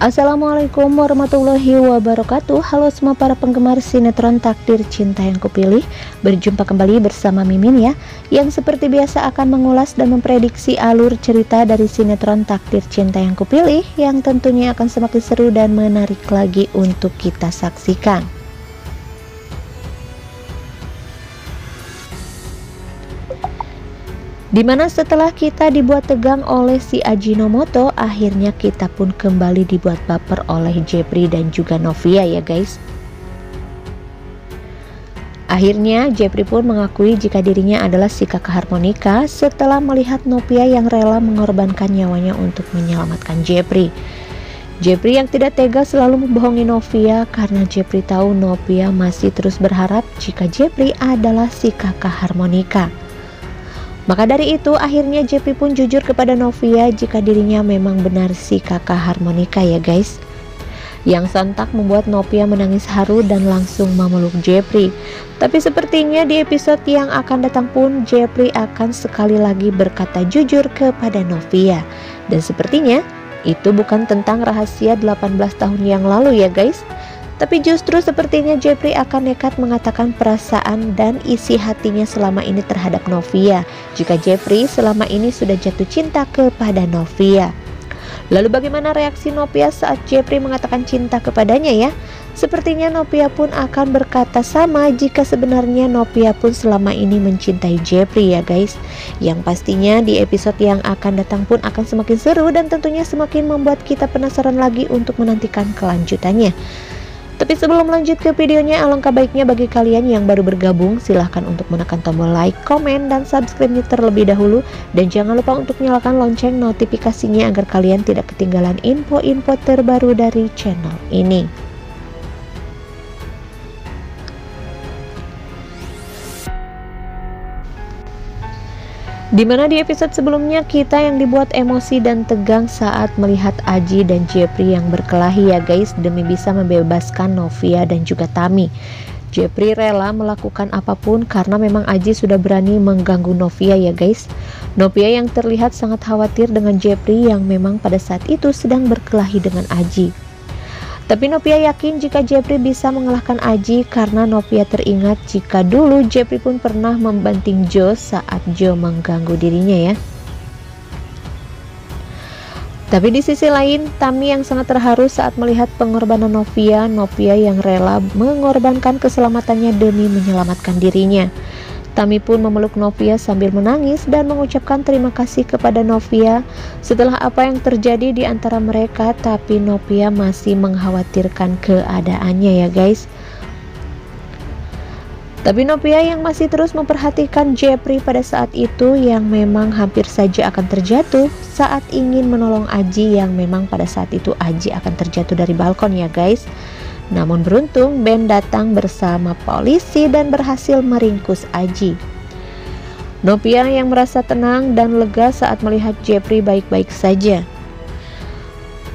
Assalamualaikum warahmatullahi wabarakatuh. Halo semua para penggemar sinetron Takdir Cinta yang Kupilih. Berjumpa kembali bersama Mimin ya, yang seperti biasa akan mengulas dan memprediksi alur cerita dari sinetron Takdir Cinta yang Kupilih, yang tentunya akan semakin seru dan menarik lagi untuk kita saksikan. Dimana setelah kita dibuat tegang oleh si Ajinomoto, akhirnya kita pun kembali dibuat baper oleh Jepri dan juga Novia ya guys. Akhirnya Jepri pun mengakui jika dirinya adalah si kakak harmonika setelah melihat Novia yang rela mengorbankan nyawanya untuk menyelamatkan Jepri. Jepri yang tidak tega selalu membohongi Novia karena Jepri tahu Novia masih terus berharap jika Jepri adalah si kakak harmonika. Maka dari itu akhirnya Jepri pun jujur kepada Novia jika dirinya memang benar si kakak harmonika ya guys. Yang sontak membuat Novia menangis haru dan langsung memeluk Jepri. Tapi sepertinya di episode yang akan datang pun Jepri akan sekali lagi berkata jujur kepada Novia. Dan sepertinya itu bukan tentang rahasia 18 tahun yang lalu ya guys. Tapi justru sepertinya Jepri akan nekat mengatakan perasaan dan isi hatinya selama ini terhadap Novia, jika Jepri selama ini sudah jatuh cinta kepada Novia. Lalu bagaimana reaksi Novia saat Jepri mengatakan cinta kepadanya ya? Sepertinya Novia pun akan berkata sama jika sebenarnya Novia pun selama ini mencintai Jepri ya guys. Yang pastinya di episode yang akan datang pun akan semakin seru dan tentunya semakin membuat kita penasaran lagi untuk menantikan kelanjutannya. Tapi sebelum lanjut ke videonya, alangkah baiknya bagi kalian yang baru bergabung, silahkan untuk menekan tombol like, komen, dan subscribe-nya terlebih dahulu. Dan jangan lupa untuk nyalakan lonceng notifikasinya agar kalian tidak ketinggalan info-info terbaru dari channel ini. Dimana di episode sebelumnya kita yang dibuat emosi dan tegang saat melihat Aji dan Jepri yang berkelahi ya guys, demi bisa membebaskan Novia dan juga Tami. Jepri rela melakukan apapun karena memang Aji sudah berani mengganggu Novia ya guys. Novia yang terlihat sangat khawatir dengan Jepri yang memang pada saat itu sedang berkelahi dengan Aji. Tapi Novia yakin jika Jepri bisa mengalahkan Aji karena Novia teringat jika dulu Jepri pun pernah membanting Jo saat Jo mengganggu dirinya ya. Tapi di sisi lain, Tami yang sangat terharu saat melihat pengorbanan Novia yang rela mengorbankan keselamatannya demi menyelamatkan dirinya. Tami pun memeluk Novia sambil menangis dan mengucapkan terima kasih kepada Novia setelah apa yang terjadi di antara mereka, tapi Novia masih mengkhawatirkan keadaannya ya guys. Tapi Novia yang masih terus memperhatikan Jepri pada saat itu yang memang hampir saja akan terjatuh saat ingin menolong Aji yang memang pada saat itu Aji akan terjatuh dari balkon ya guys. Namun beruntung Ben datang bersama polisi dan berhasil meringkus Aji. Novia yang merasa tenang dan lega saat melihat Jepri baik-baik saja.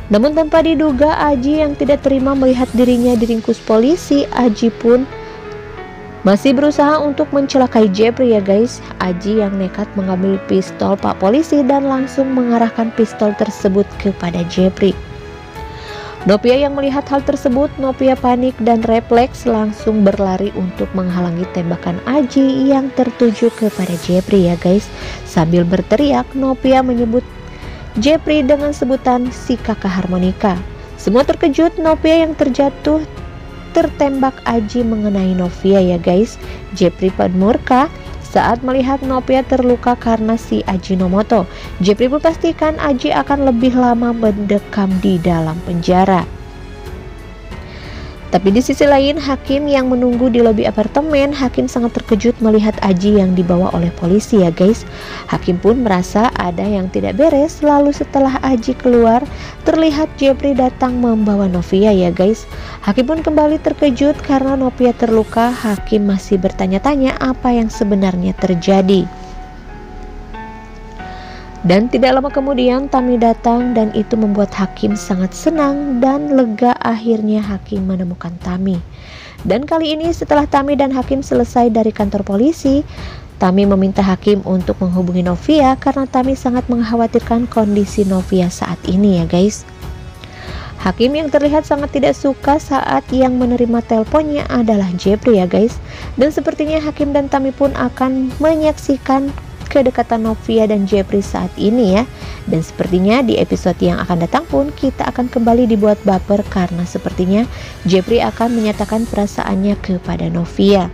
Namun tanpa diduga Aji yang tidak terima melihat dirinya diringkus polisi, Aji pun masih berusaha untuk mencelakai Jepri ya guys. Aji yang nekat mengambil pistol Pak Polisi dan langsung mengarahkan pistol tersebut kepada Jepri. Novia yang melihat hal tersebut, Novia panik dan refleks langsung berlari untuk menghalangi tembakan Aji yang tertuju kepada Jepri ya guys. Sambil berteriak, Novia menyebut Jepri dengan sebutan si kakak harmonika. Semua terkejut, Novia yang terjatuh tertembak Aji mengenai Novia ya guys. Jepri pun murka saat melihat Novia terluka karena si Ajinomoto. Jepri pun pastikan Aji akan lebih lama mendekam di dalam penjara. Tapi di sisi lain, Hakim yang menunggu di lobi apartemen, Hakim sangat terkejut melihat Aji yang dibawa oleh polisi ya guys. Hakim pun merasa ada yang tidak beres, lalu setelah Aji keluar, terlihat Jepri datang membawa Novia ya guys. Hakim pun kembali terkejut karena Novia terluka. Hakim masih bertanya-tanya apa yang sebenarnya terjadi. Dan tidak lama kemudian Tami datang dan itu membuat Hakim sangat senang dan lega. Akhirnya Hakim menemukan Tami. Dan kali ini setelah Tami dan Hakim selesai dari kantor polisi, Tami meminta Hakim untuk menghubungi Novia karena Tami sangat mengkhawatirkan kondisi Novia saat ini ya guys. Hakim yang terlihat sangat tidak suka saat yang menerima teleponnya adalah Jepri ya guys. Dan sepertinya Hakim dan Tami pun akan menyaksikan kedekatan Novia dan Jepri saat ini ya. Dan sepertinya di episode yang akan datang pun kita akan kembali dibuat baper karena sepertinya Jepri akan menyatakan perasaannya kepada Novia.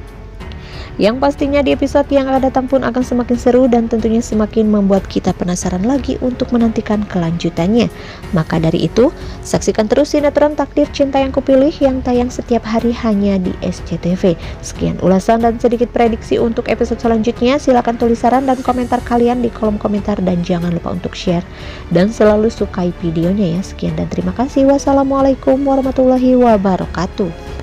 Yang pastinya di episode yang akan datang pun akan semakin seru dan tentunya semakin membuat kita penasaran lagi untuk menantikan kelanjutannya. Maka dari itu, saksikan terus sinetron Takdir Cinta Yang Kupilih yang tayang setiap hari hanya di SCTV. Sekian ulasan dan sedikit prediksi untuk episode selanjutnya. Silahkan tulis saran dan komentar kalian di kolom komentar dan jangan lupa untuk share dan selalu sukai videonya ya. Sekian dan terima kasih. Wassalamualaikum warahmatullahi wabarakatuh.